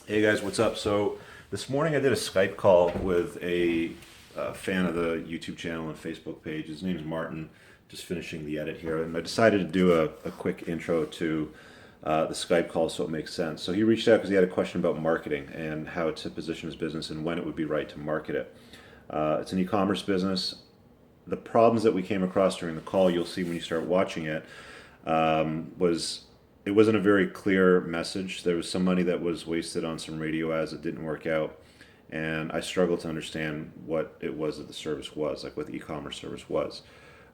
Hey guys, what's up? So this morning I did a Skype call with a fan of the YouTube channel and Facebook page. His name's Martin. Just finishing the edit here, and I decided to do a quick intro to the Skype call so it makes sense. So he reached out because he had a question about marketing and how to position his business and when it would be right to market it. It's an e-commerce business. The problems that we came across during the call, you'll see when you start watching it, was it wasn't a very clear message. There was some money that was wasted on some radio ads that didn't work out, and I struggled to understand what it was that the service was, like what the e-commerce service was.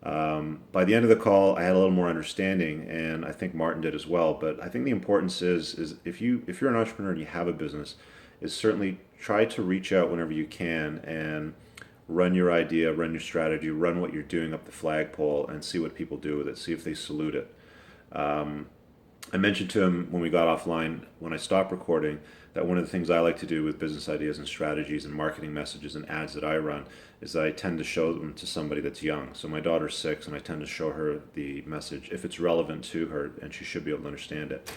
By the end of the call, I had a little more understanding, and I think Martin did as well. But I think the importance is if you're an entrepreneur and you have a business, is certainly try to reach out whenever you can and run your idea, run your strategy, run what you're doing up the flagpole, and see what people do with it. See if they salute it. I mentioned to him when we got offline, when I stopped recording, that one of the things I like to do with business ideas and strategies and marketing messages and ads that I run is that I tend to show them to somebody that's young. So my daughter's 6, and I tend to show her the message if it's relevant to her, and she should be able to understand it.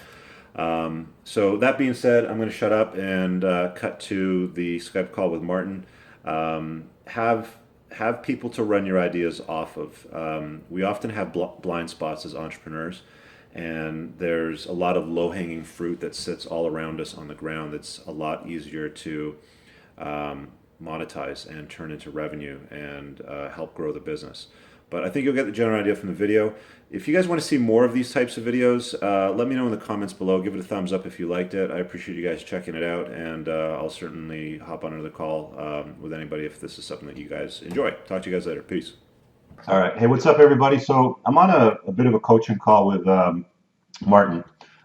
So that being said, I'm going to shut up and cut to the Skype call with Martin. Have people to run your ideas off of. We often have blind spots as entrepreneurs, and there's a lot of low-hanging fruit that sits all around us on the ground that's a lot easier to monetize and turn into revenue and help grow the business. But I think you'll get the general idea from the video. If you guys want to see more of these types of videos, let me know in the comments below. Give it a thumbs up if you liked it. I appreciate you guys checking it out, and I'll certainly hop on another call with anybody if this is something that you guys enjoy. Talk to you guys later. Peace. All right. Hey, what's up, everybody? So I'm on a bit of a coaching call with Martin.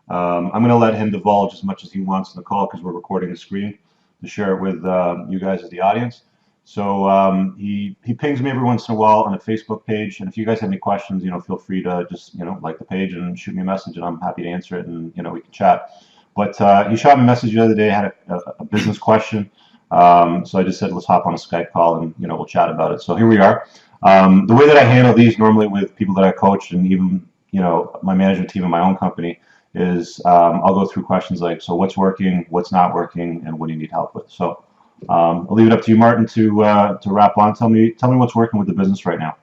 I'm going to let him divulge as much as he wants in the call because we're recording the screen to share it with you guys as the audience. So he pings me every once in a while on a Facebook page, and if you guys have any questions, feel free to just like the page and shoot me a message, and I'm happy to answer it, and we can chat. But he shot me a message the other day, had a business question. So I just said, let's hop on a Skype call and, we'll chat about it. So here we are. The way that I handle these normally with people that I coach and even, my management team in my own company is I'll go through questions like, so what's working, what's not working, and what do you need help with? So I'll leave it up to you, Martin, to wrap on. Tell me what's working with the business right now.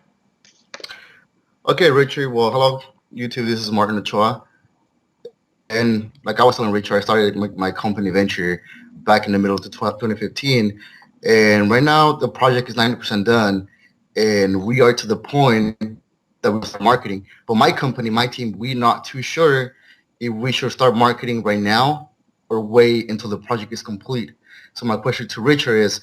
Okay, Richard. Well, hello, YouTube. This is Martin Ochoa. And like I was telling Richard, I started my company venture back in the middle of 2015. And right now, the project is 90% done. And we are to the point that we start marketing. But my company, my team, we're not too sure if we should start marketing right now or wait until the project is complete. So my question to Richard is,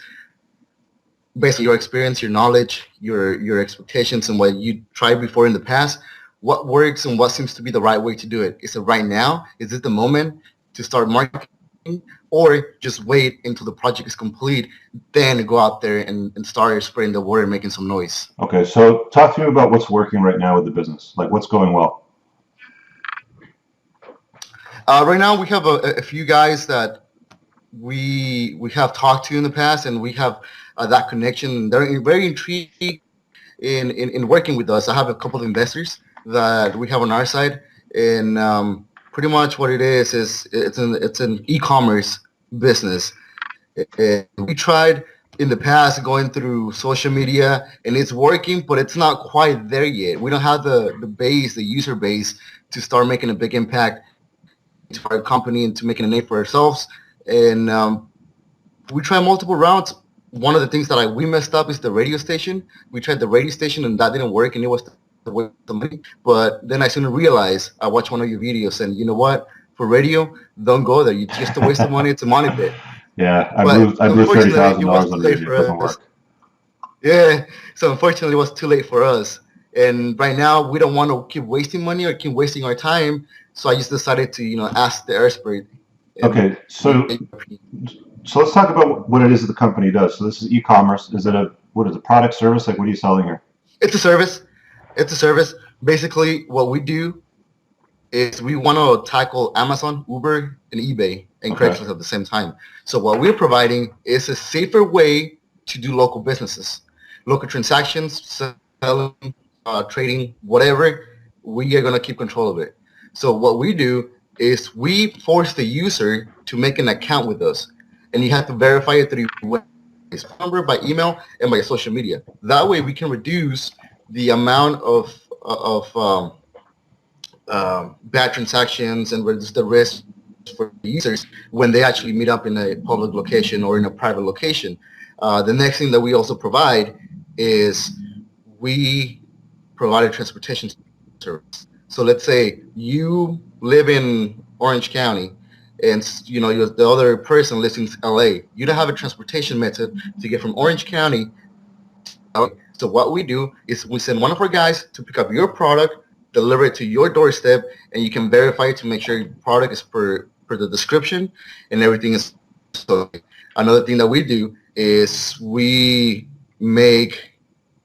based on your experience, your knowledge, your expectations, and what you tried before in the past, what works and what seems to be the right way to do it? Is it right now? Is it the moment to start marketing? Or just wait until the project is complete, then go out there and start spreading the word and making some noise? Okay, so talk to me about what's working right now with the business. Like what's going well? Right now, we have a few guys that we have talked to in the past, and we have that connection. They're very intrigued in working with us. I have a couple of investors that we have on our side, and pretty much what it is it's an e-commerce business. And we tried in the past going through social media, and it's working, but it's not quite there yet. We don't have the user base to start making a big impact to our company and to making a name for ourselves. And we tried multiple routes. One of the things that we messed up is the radio station. We tried the radio station and that didn't work, and it was the waste of money. But then I soon realized, I watched one of your videos, and you know what? For radio, don't go there. It's just a waste of money. It's a money pit. Yeah, But I blew thirty unfortunately, thousand it was dollars too on late radio. It for doesn't us. work. Yeah. So unfortunately, it was too late for us. And right now, we don't want to keep wasting money or keep wasting our time. So I just decided to, ask the expert and Okay, so let's talk about what it is that the company does. So this is e-commerce. Is it what is a product service? Like what are you selling here? it's a service. It's a service. Basically, what we do is we want to tackle Amazon, Uber, and eBay and Okay. Craigslist at the same time. So what we're providing is a safer way to do local businesses, local transactions, selling, trading, whatever. We are going to keep control of it. So what we do is we force the user to make an account with us, and you have to verify it through ways, number, by email, and by social media. That way, we can reduce the amount of bad transactions and reduce the risk for users when they actually meet up in a public location or in a private location. The next thing that we also provide is we provide a transportation service. So let's say you live in Orange County and the other person lives in LA. You don't have a transportation method to get from Orange County to LA. So what we do is we send one of our guys to pick up your product, deliver it to your doorstep, and you can verify it to make sure your product is per the description and everything is. So another thing that we do is we make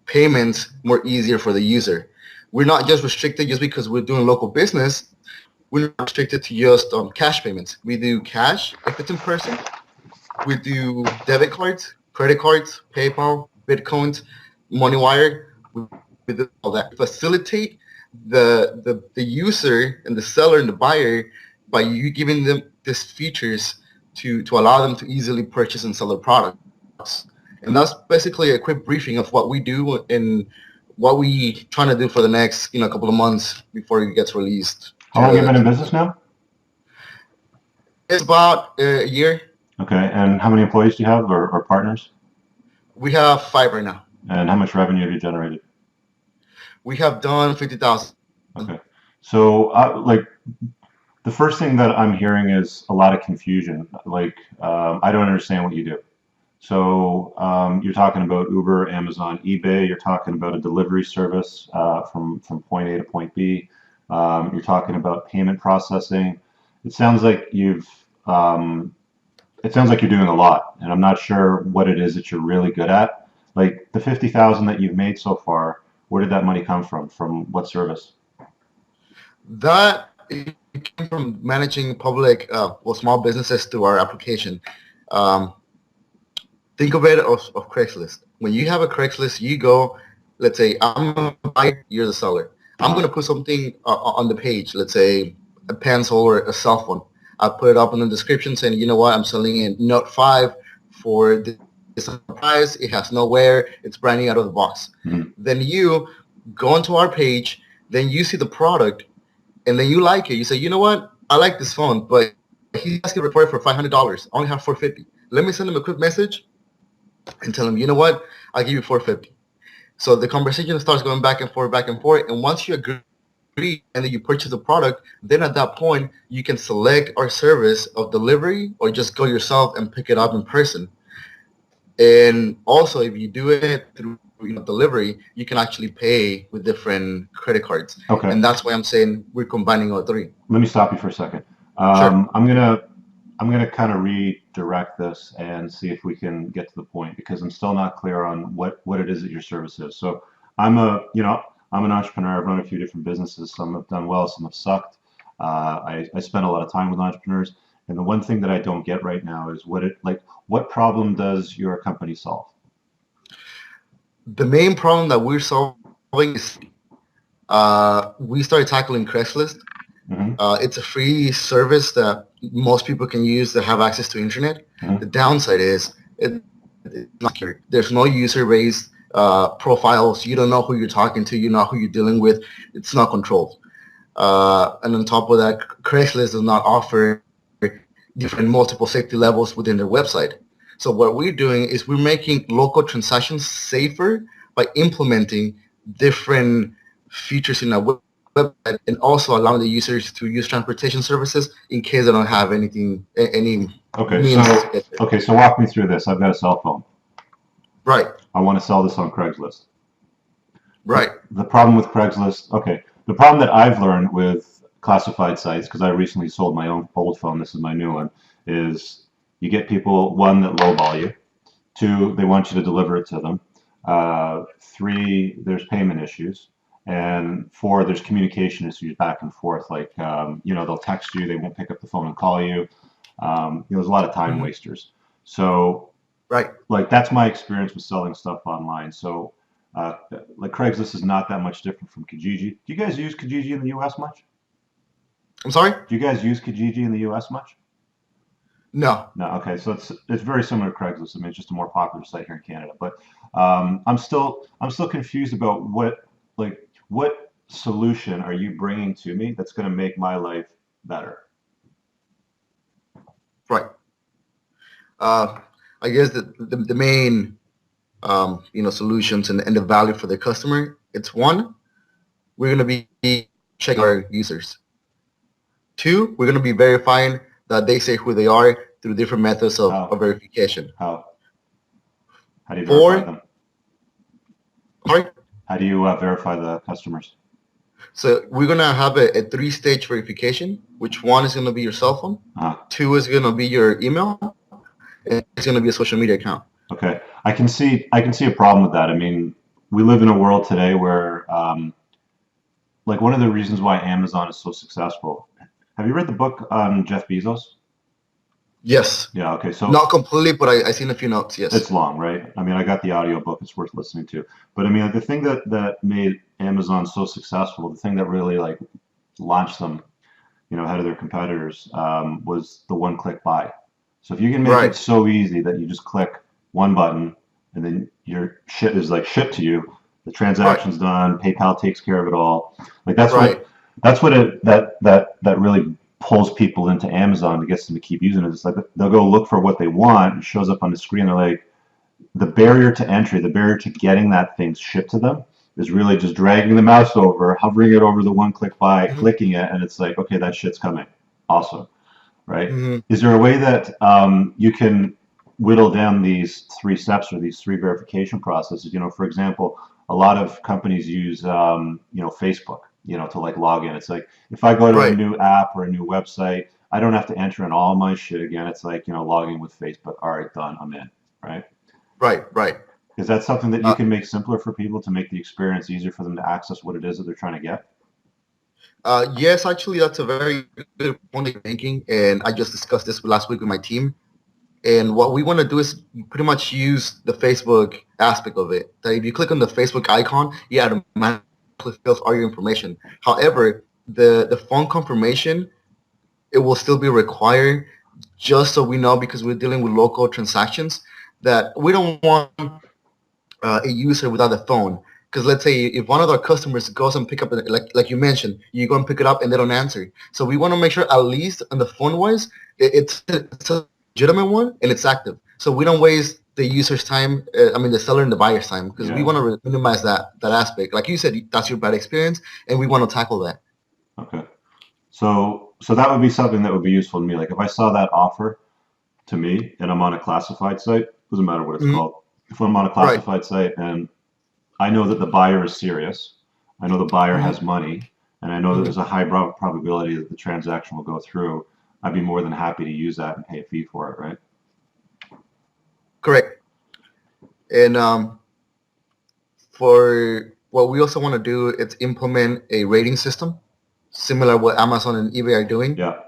payments more easier for the user. We're not just restricted just because we're doing local business. We're not restricted to just cash payments. We do cash if it's in person. We do debit cards, credit cards, PayPal, Bitcoins, MoneyWire. We do all that. Facilitate the user and the seller and the buyer by you giving them these features to allow them to easily purchase and sell their products. And that's basically a quick briefing of what we do and what we trying to do for the next couple of months before it gets released. How long have you been in business now? It's about a year. Okay, and how many employees do you have or partners? We have 5 right now. And how much revenue have you generated? We have done 50,000. Okay, so the first thing that I'm hearing is a lot of confusion. I don't understand what you do. So you're talking about Uber, Amazon, eBay. You're talking about a delivery service from point A to point B. You're talking about payment processing. It sounds like you're doing a lot, and I'm not sure what it is that you're really good at. Like the 50,000 that you've made so far, where did that money come from? From what service? That it came from managing public, small businesses through our application. Think of it of Craigslist. When you have a Craigslist, you go, let's say, I'm a buyer, you're the seller. I'm going to put something on the page, let's say a pencil or a cell phone. I put it up in the description saying, you know what, I'm selling a Note 5 for this price. It has no wear. It's brand new out of the box. Mm-hmm. Then you go onto our page. Then you see the product, and then you like it. You say, you know what, I like this phone, but he's asking for it for $500. I only have $450. Let me send him a quick message and tell him, you know what, I'll give you $450. So the conversation starts going back and forth, and once you agree and then you purchase the product, then at that point you can select our service of delivery or just go yourself and pick it up in person. And also, if you do it through delivery, you can actually pay with different credit cards. Okay. And that's why I'm saying we're combining all three. Let me stop you for a second. Sure. I'm gonna kind of redirect this and see if we can get to the point, because I'm still not clear on what it is that your service is. So I'm an entrepreneur. I've run a few different businesses. Some have done well, some have sucked. I spend a lot of time with entrepreneurs, and the one thing that I don't get right now is what problem does your company solve? The main problem that we're solving is we started tackling Craigslist. Mm-hmm. It's a free service that most people can use that have access to internet. Mm-hmm. The downside is it's not secure. There's no user-based profiles. You don't know who you're talking to. You know who you're dealing with. It's not controlled. And on top of that, Craigslist does not offer different multiple safety levels within their website. So what we're doing is we're making local transactions safer by implementing different features in our website and also allowing the users to use transportation services in case they don't have any means. So walk me through this. I've got a cell phone. Right. I want to sell this on Craigslist. Right. The problem with Craigslist, the problem that I've learned with classified sites, because I recently sold my own old phone, this is my new one, is you get people, one, that lowball you. Two, they want you to deliver it to them. Three, there's payment issues. And four, there's communication issues back and forth. They'll text you, they won't pick up the phone and call you. There's a lot of time wasters. So, right, that's my experience with selling stuff online. So, Craigslist is not that much different from Kijiji. Do you guys use Kijiji in the U.S. much? I'm sorry? Do you guys use Kijiji in the U.S. much? No. No. Okay, so it's very similar to Craigslist. I mean, it's just a more popular site here in Canada. But I'm still confused about what solution are you bringing to me that's going to make my life better? Right. Uh, I guess the main solutions and the value for the customer, it's one, we're going to be checking our users. Two, we're going to be verifying that they say who they are through different methods of verification. How do you verify Four, them? sorry? How do you verify the customers? So we're going to have a three-stage verification, which one is going to be your cell phone, two is going to be your email, and it's going to be a social media account. Okay, I can see a problem with that. I mean, we live in a world today where, like, one of the reasons why Amazon is so successful. Have you read the book on Jeff Bezos? Yes. Yeah. Okay. So not completely, but I seen a few notes. Yes. it's long, right? I mean, I got the audio book. It's worth listening to. But I mean, the thing that made Amazon so successful, the thing that really like launched them, ahead of their competitors, was the one-click buy. So if you can make it so easy that you just click one button and then your shit is like shipped to you, the transaction's done, PayPal takes care of it all. Like that's that really pulls people into Amazon and gets them to keep using it. It's like they'll go look for what they want, it shows up on the screen, they're like, the barrier to entry, the barrier to getting that thing shipped to them is really just dragging the mouse over, hovering it over the one-click buy, clicking it, and it's like, okay, that shit's coming. Awesome, right? Is there a way that you can whittle down these three steps or these three verification processes? For example, a lot of companies use, Facebook, to like log in. It's like if I go to a new app or a new website, I don't have to enter in all my shit again. It's like, logging with Facebook. All right, done. I'm in, right? Right. Is that something that you can make simpler for people to make the experience easier for them to access what it is that they're trying to get? Yes, actually, that's a very good point you're making, and I just discussed this last week with my team. And what we want to do is pretty much use the Facebook aspect of it. That if you click on the Facebook icon, it automatically fills all your information. However, the phone confirmation, it will still be required just so we know, because we're dealing with local transactions, that we don't want a user without a phone. Because let's say if one of our customers goes and pick up, like you mentioned, you go and pick it up and they don't answer. So we want to make sure at least on the phone wise, it's a legitimate one and it's active. So we don't waste the user's time, the seller and the buyer's time, because we want to minimize that aspect. Like you said, that's your bad experience, and we want to tackle that. Okay. So that would be something that would be useful to me. Like if I saw that offer to me and I'm on a classified site, doesn't matter what it's called. If I'm on a classified site and I know that the buyer is serious, I know the buyer has money, and I know that there's a high probability that the transaction will go through, I'd be more than happy to use that and pay a fee for it, right? Correct. And for what we also want to do is implement a rating system, similar to what Amazon and eBay are doing. Yeah.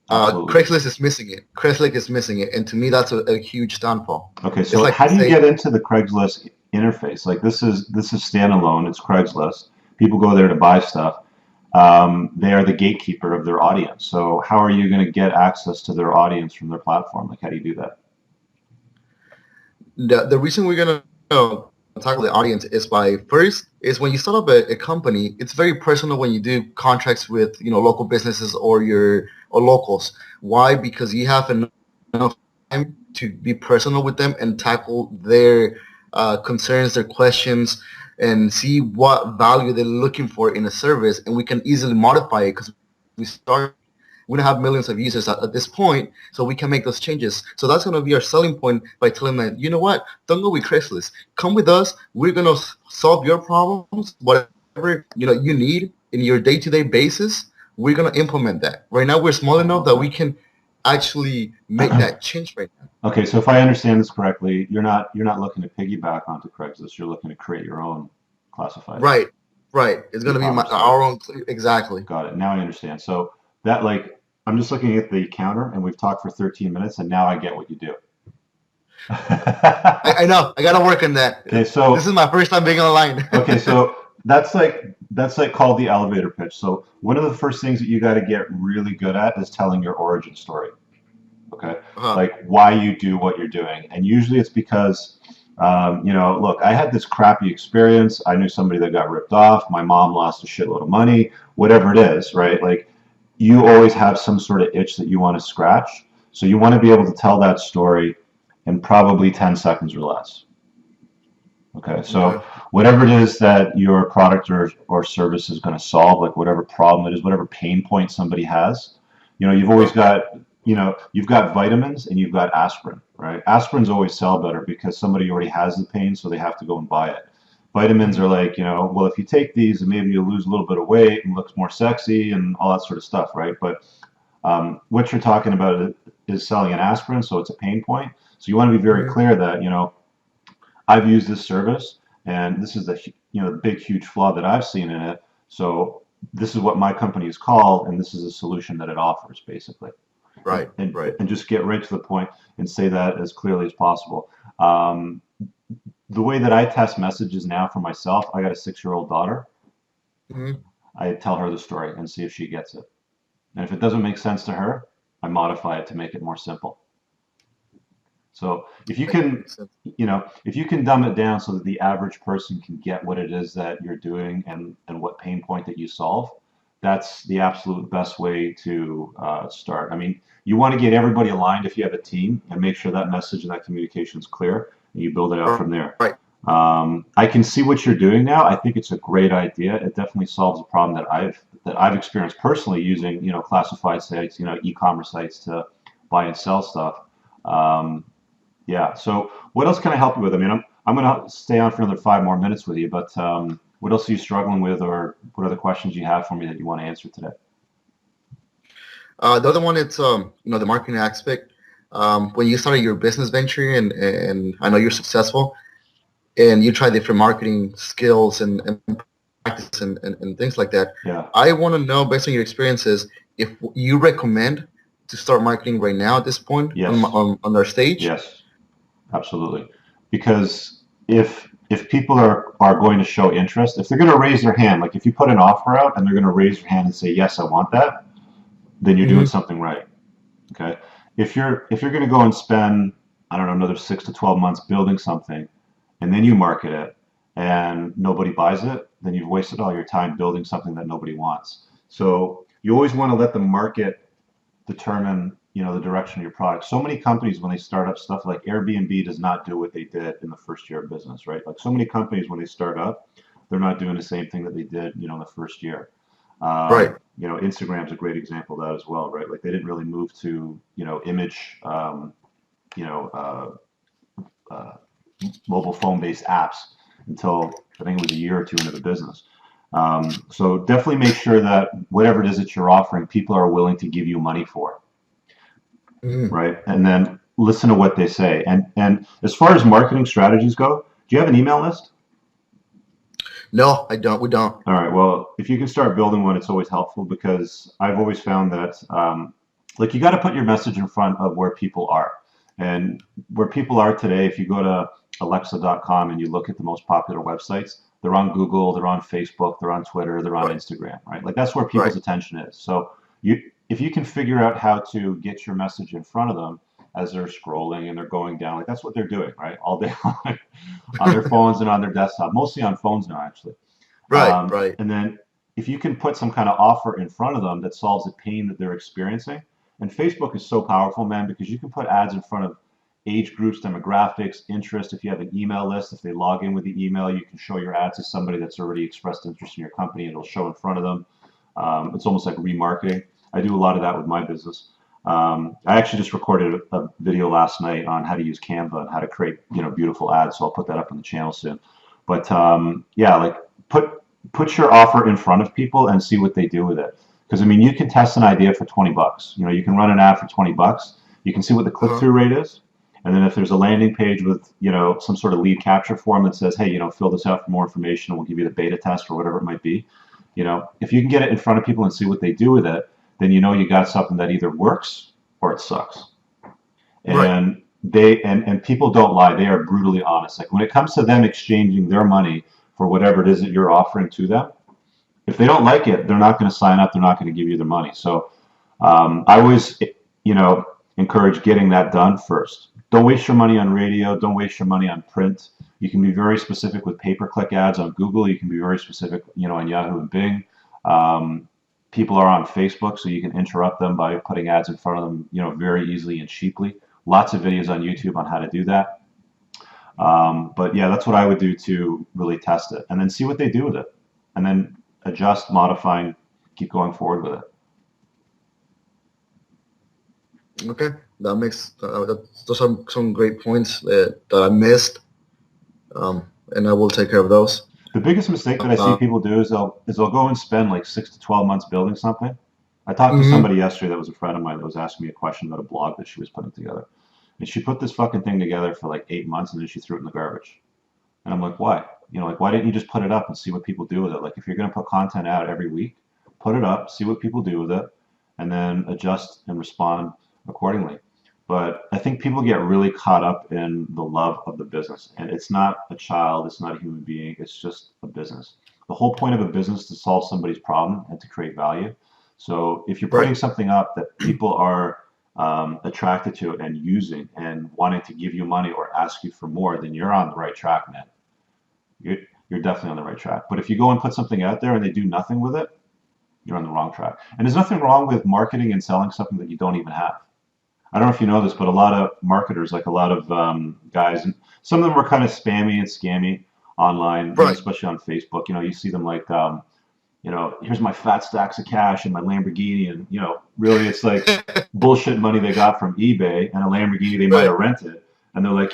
Craigslist is missing it. Craigslist is missing it, and to me, that's a huge downfall. Okay, so like how do you get into the Craigslist interface? Like this is standalone. It's Craigslist. People go there to buy stuff. They are the gatekeeper of their audience. So how are you going to get access to their audience from their platform? Like how do you do that? The reason we're going to tackle the audience is is when you start up a company, it's very personal when you do contracts with local businesses or locals. Why? Because you have enough time to be personal with them and tackle their concerns, their questions, and see what value they're looking for in a service, and we can easily modify it because we don't have millions of users at this point, so we can make those changes. So that's going to be our selling point by telling them, you know what, don't go with Craigslist. Come with us. We're going to solve your problems, whatever you need in your day-to-day basis. We're going to implement that. Right now, we're small enough that we can actually make that change right now. Okay, so if I understand this correctly, you're not looking to piggyback onto Craigslist. You're looking to create your own classified. Right. It's going to be our own. Exactly. Got it. Now I understand. So that I'm just looking at the counter, and we've talked for 13 minutes, and now I get what you do. I know. I got to work on that. Okay, so this is my first time being online. Okay, so that's like called the elevator pitch. So one of the first things that you got to get really good at is telling your origin story. Okay, Uh-huh. like why you do what you're doing, and usually it's because look, I had this crappy experience. I knew somebody that got ripped off. My mom lost a shitload of money. Whatever it is, right? Like you always have some sort of itch that you want to scratch. So you want to be able to tell that story in probably 10 seconds or less. Okay, Okay. so whatever it is that your product or service is going to solve, like whatever problem it is, whatever pain point somebody has, you've always Okay. got, you've got vitamins and you've got aspirin, right? Aspirins always sell better because somebody already has the pain, so they have to go and buy it. Vitamins Mhm. are like, well, if you take these, then maybe you'll lose a little bit of weight and looks more sexy and all that sort of stuff, right? But what you're talking about is selling an aspirin, so it's a pain point. So you want to be very Mhm. clear that, I've used this service, and this is the big huge flaw that I've seen in it. So this is what my company is called, and this is a solution that it offers, basically. And Right. and, Right. and just get right to the point and say that as clearly as possible. Um, the way that I test messages now for myself, I got a 6-year-old daughter. Mhm. I tell her the story and see if she gets it. And if it doesn't make sense to her, I modify it to make it more simple. So if you can, Makes sense. if you can dumb it down so that the average person can get what it is that you're doing and what pain point that you solve, that's the absolute best way to start. I mean, you want to get everybody aligned if you have a team and make sure that message and that communication is clear, and you build it out from there. Right. I can see what you're doing now. I think it's a great idea. It definitely solves a problem that I've experienced personally using classified sites, e-commerce sites to buy and sell stuff. Um, yeah. So what else can I help you with? I mean, I'm going to stay on for another 5 more minutes with you, but what else are you struggling with, or what other questions you have for me that you want to answer today? The other one, it's the marketing aspect. When you started your business venture, and I know you're successful, and you try different marketing skills and practice and things like that. Yeah. I want to know, based on your experiences, if you recommend to start marketing right now at this point Yes. on our stage. Yes. Absolutely. Because if people are going to show interest, if they're going to raise their hand, like if you put an offer out and they're going to raise their hand and say, "Yes, I want that," then you're doing Hmm. something right. Okay. If you're going to go and spend, I don't know, another 6 to 12 months building something, and then you market it and nobody buys it, then you've wasted all your time building something that nobody wants. So you always want to let the market determine the direction of your product. So many companies, when they start up, stuff like Airbnb does not do what they did in the first year of business, right? Like so many companies, when they start up, they're not doing the same thing that they did in the first year. Right. Instagram's a great example of that as well, right? Like they didn't really move to image you know uh, mobile phone based apps until I think it was a year or two into the business. So definitely make sure that whatever it is that you're offering, people are willing to give you money for, Hmm. right? And then listen to what they say. And as far as marketing strategies go, do you have an email list? No, I don't. We don't. All right. Well, if you can start building one, it's always helpful because I've always found that, like, you got to put your message in front of where people are. And where people are today, if you go to alexa.com and you look at the most popular websites, they're on Google, they're on Facebook, they're on Twitter, they're on Right. Instagram, right? Like, that's where people's Right. attention is. So if you can figure out how to get your message in front of them as they're scrolling and they're going down, like, that's what they're doing, right? All day long on their phones and on their desktop, mostly on phones now, actually. Right. Right. And then if you can put some kind of offer in front of them that solves the pain that they're experiencing, and Facebook is so powerful, man, because you can put ads in front of age groups, demographics, interest. If you have an email list, if they log in with the email, you can show your ads to somebody that's already expressed interest in your company. It'll show in front of them. It's almost like remarketing. I do a lot of that with my business. I actually just recorded a video last night on how to use Canva and how to create, beautiful ads. So I'll put that up on the channel soon. But yeah, like put your offer in front of people and see what they do with it. Because I mean, you can test an idea for $20. You can run an ad for $20. You can see what the Uh-huh. click-through rate is. And then if there's a landing page with, some sort of lead capture form that says, hey, fill this out for more information, and we'll give you the beta test or whatever it might be. If you can get it in front of people and see what they do with it, then you got something that either works or it sucks. Right. And people don't lie. They are brutally honest. Like when it comes to them exchanging their money for whatever it is that you're offering to them. If they don't like it, they're not going to sign up. They're not going to give you their money. So I always, encourage getting that done first. Don't waste your money on radio. Don't waste your money on print. You can be very specific with pay-per-click ads on Google. You can be very specific, on Yahoo and Bing. People are on Facebook, so you can interrupt them by putting ads in front of them, very easily and cheaply. Lots of videos on YouTube on how to do that. But yeah, that's what I would do to really test it, and then see what they do with it, and then adjust, modify, and keep going forward with it. Okay, that makes those are some great points that I missed, and I will take care of those. The biggest mistake that I see people do is they'll go and spend like 6 to 12 months building something. I talked to somebody yesterday that was a friend of mine that was asking me a question about a blog that she was putting together, and she put this fucking thing together for like 8 months, and then she threw it in the garbage. And I'm like, why? Why didn't you just put it up and see what people do with it? Like, if you're going to put content out every week, put it up, see what people do with it, and then adjust and respond accordingly. But I think people get really caught up in the love of the business, and it's not a child, it's not a human being, it's just a business. The whole point of a business is to solve somebody's problem and to create value. So if you're putting something up that people are attracted to and using and wanting to give you money or ask you for more, then you're on the right track, man. You're definitely on the right track. But if you go and put something out there and they do nothing with it, you're on the wrong track. And there's nothing wrong with marketing and selling something that you don't even have. I don't know if you know this, but a lot of marketers, like a lot of guys, and some of them are kind of spammy and scammy online, especially on Facebook. You see them like, here's my fat stacks of cash and my Lamborghini, and really it's like bullshit money they got from eBay and a Lamborghini they might have rented, and they're like,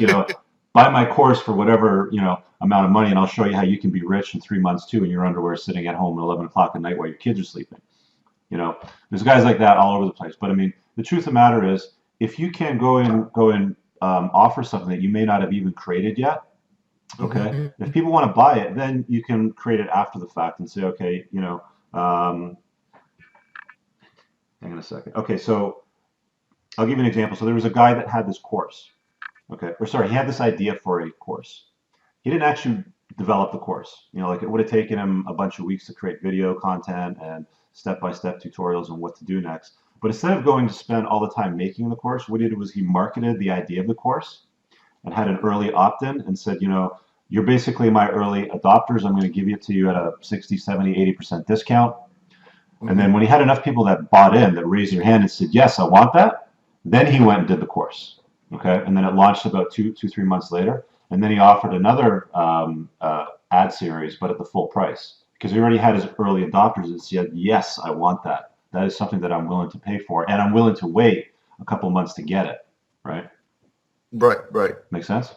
buy my course for whatever amount of money, and I'll show you how you can be rich in 3 months too, in your underwear, sitting at home at 11 o'clock at night while your kids are sleeping. There's guys like that all over the place. But I mean, the truth of the matter is, if you can go and offer something that you may not have even created yet, okay, if people want to buy it, then you can create it after the fact and say, okay, hang on a second. Okay, so I'll give you an example. So there was a guy that had this course, he had this idea for a course. He didn't actually develop the course. Like, it would have taken him a bunch of weeks to create video content and step-by-step tutorials on what to do next. But instead of going to spend all the time making the course, what he did was he marketed the idea of the course and had an early opt-in and said, you're basically my early adopters. I'm going to give it to you at a 60, 70, 80% discount. And then when he had enough people that bought in, that raised their hand and said, yes, I want that, then he went and did the course. Okay. And then it launched about 3 months later. And then he offered another ad series, but at the full price, because he already had his early adopters and said, yes, I want that. That is something that I'm willing to pay for, and I'm willing to wait a couple months to get it. Right. Make sense?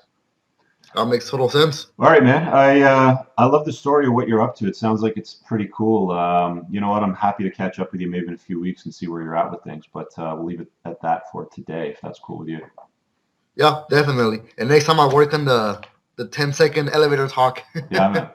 That makes total sense. All right, man. I love the story of what you're up to. It sounds like it's pretty cool. You know what? I'm happy to catch up with you maybe in a few weeks and see where you're at with things. But we'll leave it at that for today, if that's cool with you. Yeah, definitely. And next time I work on the 10-second elevator talk. Yeah, man.